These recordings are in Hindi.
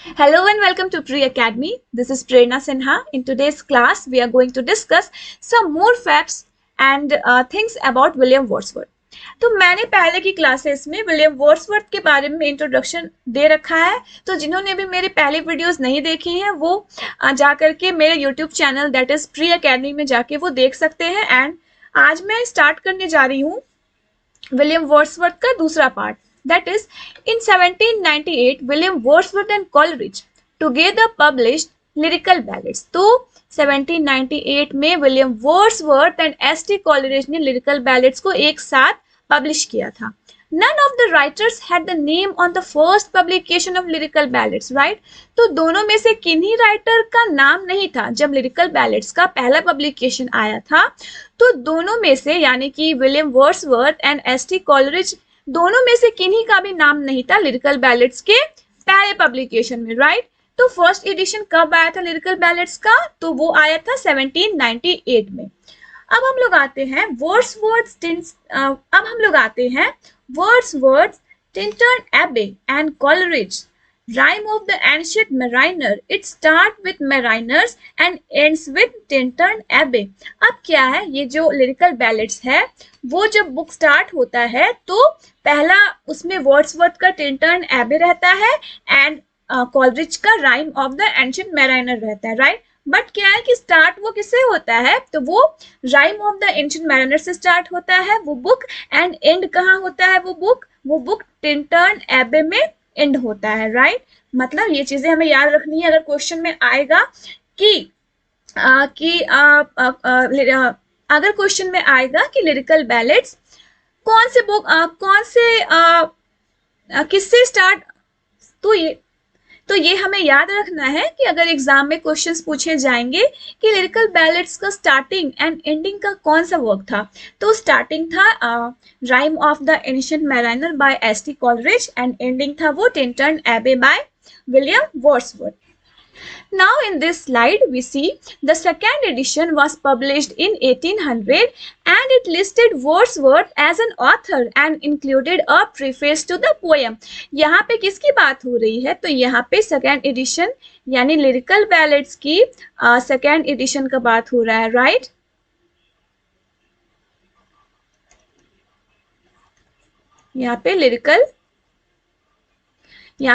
Hello and welcome to Pre Academy. This is Prerna Sinha. In today's class, we are going to discuss some more facts and things about William Wordsworth. तो मैंने पहले की क्लासेस में विलियम वर्ड्सवर्थ के बारे में इंट्रोडक्शन दे रखा है, तो जिन्होंने भी मेरी पहली वीडियोस नहीं देखी हैं वो जा करके मेरे YouTube channel that is pre academy में जाके वो देख सकते हैं। एंड आज मैं स्टार्ट करने जा रही हूँ विलियम वर्ड्सवर्थ का दूसरा part. That is, in 1798, William Wordsworth and Coleridge together published lyrical ballads. तो 1798 में William Wordsworth and ST. Coleridge ने लिरिकल बैलेड्स को एक साथ पब्लिश किया था। None of the writers had the name on the first publication of lyrical ballads, right? तो दोनों में से किन्हीं राइटर का नाम नहीं था जब लिरिकल बैलेड्स का पहला पब्लिकेशन आया था। तो दोनों में से यानी कि William Wordsworth and ST. Coleridge दोनों में से किन्हीं का भी नाम नहीं था लिरिकल बैलेड्स के पहले पब्लिकेशन में, राइट? तो फर्स्ट एडिशन कब आया था लिरिकल बैलेड्स का? तो वो आया था 1798 में। अब हम लोग आते हैं वर्ड्सवर्थ, टिंटन एबे and Coleridge Rhyme of the Ancient Mariner. It starts with mariners and ends with Tintern Abbey. अब क्या है, ये जो लिरिकल बैलेड्स है वो जब बुक स्टार्ट होता है तो पहला उसमें वर्ड्सवर्थ का टिंटर्न एबे रहता है एंड कॉलरिज का rhyme of the ancient mariner रहता है, राइट? बट क्या है कि स्टार्ट वो किससे होता है? तो वो rhyme of the ancient mariner से स्टार्ट होता है वो बुक, एंड एंड कहाँ होता है वो बुक टिंटर्न एबे में एंड होता है, राइट? मतलब ये चीजें हमें याद रखनी है अगर क्वेश्चन में आएगा अगर क्वेश्चन में आएगा कि लिरिकल बैलेड्स कौन से बुक किससे स्टार्ट, तो ये हमें याद रखना है कि अगर एग्जाम में क्वेश्चंस पूछे जाएंगे कि लिरिकल बैलेड्स का स्टार्टिंग एंड एंडिंग का कौन सा वर्क था, तो स्टार्टिंग था rime of the ancient mariner by S T. Coleridge and ending था वो Tintern Abbey by William Wordsworth. Now in this slide we see the second edition was published in 1800 and it listed Wordsworth as an author and included a preface to the poem. यहाँ पे किसकी बात हो रही है? तो यहाँ पे सेकेंड एडिशन यानी लिरिकल बैलेड्स की सेकेंड एडिशन का बात हो रहा है, राइट? यहाँ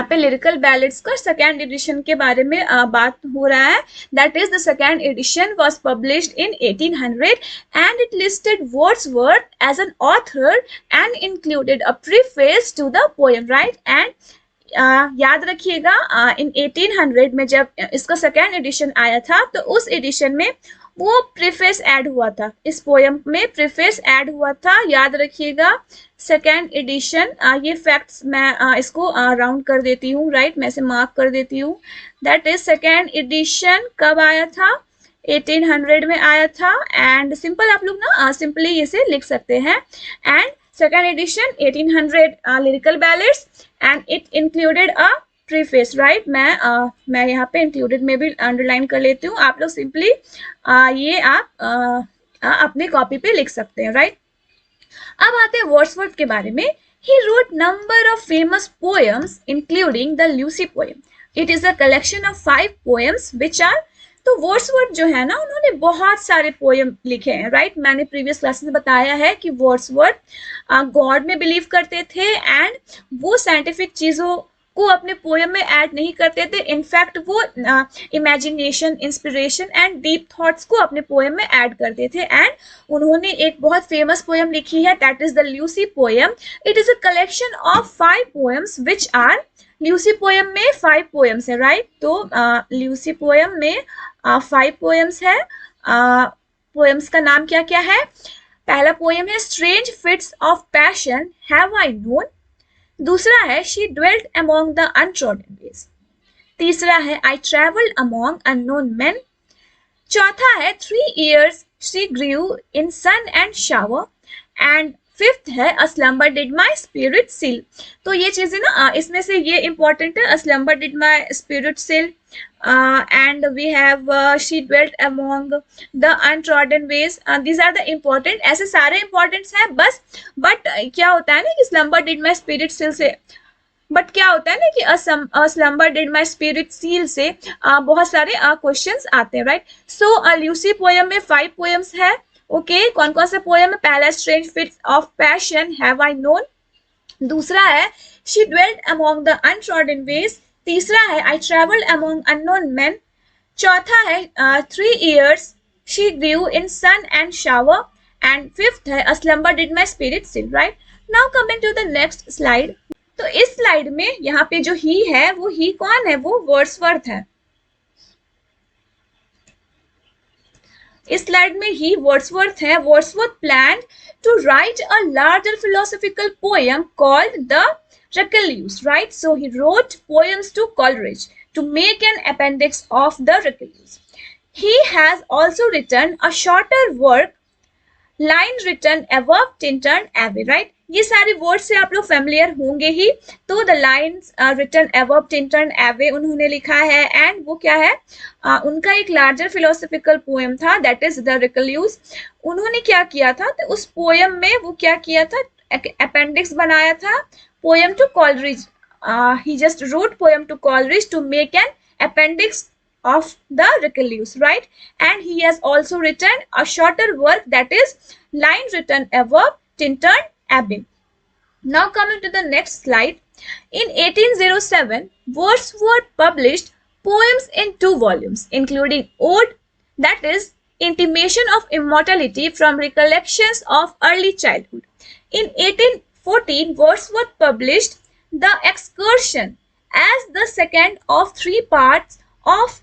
पे लिरिकल बैलेड्स का सेकेंड एडिशन के बारे में बात हो रहा है। That is the second edition was published in 1800 and it listed Wordsworth as an author and included a preface to the poem, right? And याद रखिएगा इन 1800 में जब इसका सेकेंड एडिशन आया था तो उस एडिशन में वो प्रीफेस ऐड हुआ था, इस पोएम में प्रीफेस ऐड हुआ था, याद रखिएगा। सेकेंड एडिशन, ये फैक्ट्स मैं इसको राउंड कर देती हूँ, राइट? मैं इसे मार्क कर देती हूँ। दैट इज सेकेंड एडिशन कब आया था? 1800 में आया था। एंड सिंपल आप लोग ना सिंपली इसे लिख सकते हैं। And second edition 1800 lyrical ballads and it included a preface, right? मैं यहाँ पे इंक्लूडेड में भी अंडरलाइन कर लेती हूँ, आप लोग सिंपली ये आप अपने कॉपी पे लिख सकते हैं, राइट? अब आते हैं वर्ड्सवर्थ के बारे में। He wrote number of famous poems including the Lucy poem. It is a collection of 5 poems which are, तो वर्ड्सवर्थ जो है ना उन्होंने बहुत सारे पोएम लिखे हैं, राइट? मैंने प्रीवियस क्लास में बताया है कि वर्ड्सवर्थ गॉड में बिलीव करते थे एंड वो साइंटिफिक चीजों को अपने पोएम में ऐड नहीं करते थे। इनफैक्ट वो imagination, inspiration and deep thoughts को अपने पोएम में ऐड करते थे। एंड उन्होंने एक बहुत फेमस पोएम लिखी है, that is the Lucy poem. It is a collection of 5 poems which are, Lucy poem में 5 पोएम्स है, राइट? तो ल्यूसी पोएम में 5 पोएम्स है। पोएम्स का नाम क्या क्या है? पहला पोएम है strange fits of passion have I known, दूसरा है she dwelt among the untrodden ways, तीसरा है I travelled among unknown men, चौथा है 3 years she grew in sun and shower, and fifth है a slumber did my spirit seal. तो ये चीजें ना इसमें से ये इंपॉर्टेंट है, a slumber did my spirit seal and we have she dwelt among the untrodden ways. These are the important, ऐसे सारे इंपॉर्टेंट्स हैं बस। बट क्या होता है ना कि स्लम्बर डिड माई स्पिरिट सिल से बट क्या होता है ना कि a slumber did my spirit seal से बहुत सारे क्वेश्चंस आते हैं, राइट। सो ल्यूसी पोयम में 5 पोएम्स है। ओके, कौन कौन से पोएम है? पहला strange fits of passion, have I known. दूसरा है she dwelt among the untrodden ways। तीसरा है आई traveled among unknown men। चौथा है 3 years she grew in sun and shower। And fifth है a slumber did my spirit still, right। now coming to the next slide। तो इस स्लाइड में यहाँ पे जो ही है वो ही कौन है? वो वर्ड्सवर्थ है। इस स्लाइड में ही वर्ड्सवर्थ है। Wordsworth planned to write a larger philosophical poem called the Recluse, right? So he wrote poems to Coleridge to make an appendix of the Recluse. He has also written a shorter work, line written above Tintern Abbey, right? ये सारे वर्ड से आप लोग फेमिलियर होंगे ही। तो the lines written above Tintern Abbey उन्होंने लिखा है, एंड वो क्या है? उनका एक लार्जर फिलोसॉफिकल पोएम था, दैट इज द रिकल्यूज। उन्होंने क्या किया था? तो उस पोएम में वो क्या किया था? अपेंडिक्स बनाया था poem to Coleridge. He just wrote poem to Coleridge to make an appendix of the Recluse, right? And he has also written a shorter work, that is line written above Tintern Abbey. Now coming to the next slide. In 1807, Wordsworth published poems in 2 volumes, including Ode, that is Intimation of Immortality from Recollections of Early Childhood. In 1814, Wordsworth published The Excursion as the second of 3 parts of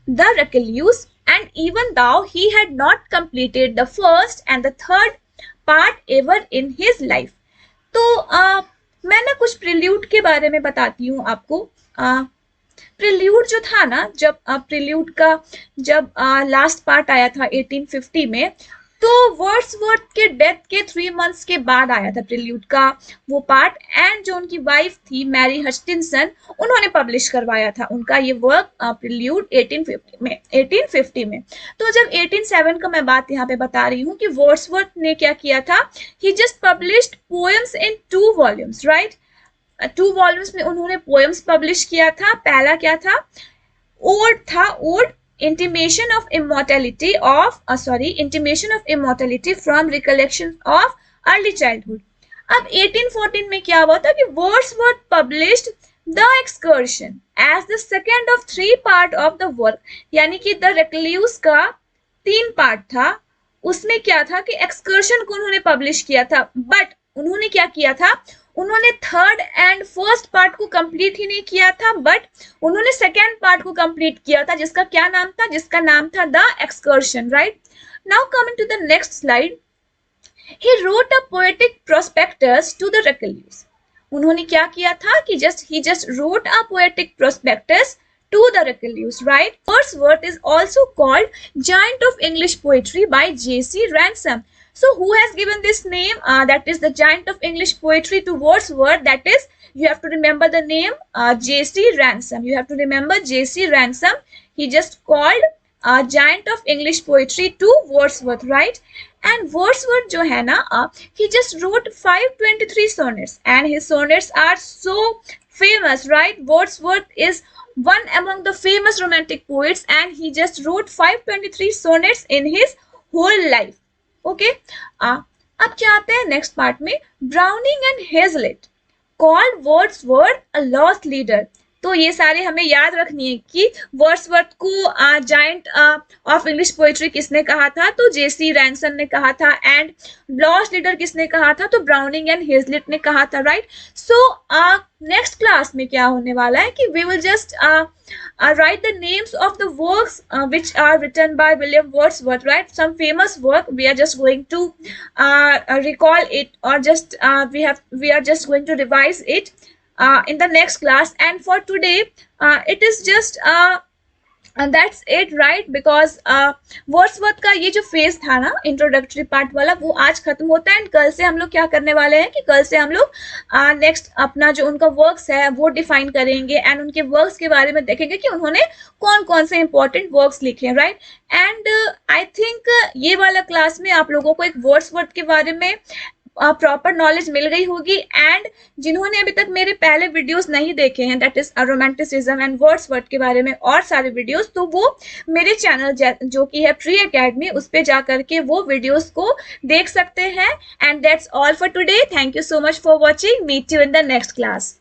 the Recluse, and even though he had not completed the first and the third part ever in his life. तो मैं ना कुछ प्रिल्यूड के बारे में बताती हूँ आपको। प्रिल्यूड जो था ना, जब प्रिल्यूड का जब लास्ट पार्ट आया था 1850 में, तो वर्ड्सवर्थ के डेथ के 3 months के बाद आया था प्रिल्यूड का वो पार्ट, एंड जो उनकी वाइफ थी मैरी हस्टिंसन, उन्होंने पब्लिश करवाया था उनका ये वर्क प्रिल्यूड 1850 में। तो जब 1807 का मैं बात यहाँ पे बता रही हूँ कि वर्ड्सवर्थ ने क्या किया था, he just published poems in 2 volumes, right. 2 volumes में उन्होंने पोएम्स पब्लिश किया था। पहला क्या था? ओड था, odd Intimation of Immortality from Recollections of Early Childhood. अब 1814 में क्या हुआ था कि Wordsworth published The Excursion as the second of 3 part of the work, यानी कि The Recluse का 3 part था। उसमें क्या था कि एक्सकर्शन को उन्होंने पब्लिश किया था, बट उन्होंने क्या किया था? उन्होंने 3rd and 1st पार्ट को कंप्लीट ही नहीं किया था, बट उन्होंने 2nd पार्ट को कंप्लीट किया था, जिसका क्या नाम था? जिसका नाम था the excursion, right. Now coming to the next slide. He wrote a poetic prospectus to the recluse. उन्होंने क्या किया था कि he just wrote a poetic prospectus to the Recluse, right? Wordsworth is also called Giant of English Poetry by J.C. Ransom. So who has given this name? That is the Giant of English Poetry to Wordsworth. That is, you have to remember the name J.C. Ransom. You have to remember J.C. Ransom. He just called Giant of English Poetry to Wordsworth, right? And Wordsworth जो है ना, he just wrote 523 sonnets, and his sonnets are so famous, right? Wordsworth is one among the famous romantic poets, and he just wrote 523 sonnets in his whole life. Okay, अब क्या आते हैं नेक्स्ट पार्ट में? Browning and Hazlett called Wordsworth a lost leader. तो ये सारे हमें याद रखनी है कि वर्ड्सवर्थ को जायंट ऑफ इंग्लिश पोएट्री किसने कहा था? तो जेसी रैनसन ने कहा था। एंड लॉस्ट लीडर किसने कहा था? तो ब्राउनिंग एंड हेजलेट ने कहा था, राइट। सो नेक्स्ट क्लास में क्या होने वाला है कि we will just write the names of the works which are written by William Wordsworth, right? Some famous work. We are just going to recall it, or just we are just going to revise it in the next class. And for today, it is just and that's it, right? Because Wordsworth का ये जो फेज था ना, इंट्रोडक्टरी पार्ट वाला, वो आज खत्म होता है। एंड कल से हम लोग क्या करने वाले हैं कि कल से हम लोग नेक्स्ट अपना जो उनका वर्क्स है वो डिफाइन करेंगे, एंड उनके वर्क्स के बारे में देखेंगे कि उन्होंने कौन कौन से इंपॉर्टेंट वर्क्स लिखे हैं, राइट। एंड आई थिंक ये वाला क्लास में आप लोगों को एक वर्ड्सवर्थ के बारे में प्रॉपर नॉलेज मिल गई होगी। एंड जिन्होंने अभी तक मेरे पहले वीडियोस नहीं देखे हैं, that is romanticism and Wordsworth के बारे में और सारे वीडियोस, तो वो मेरे चैनल जो कि है ट्री एकेडमी, उस पे जा करके वो वीडियोस को देख सकते हैं। And that's all for today. Thank you so much for watching. Meet you in the next class.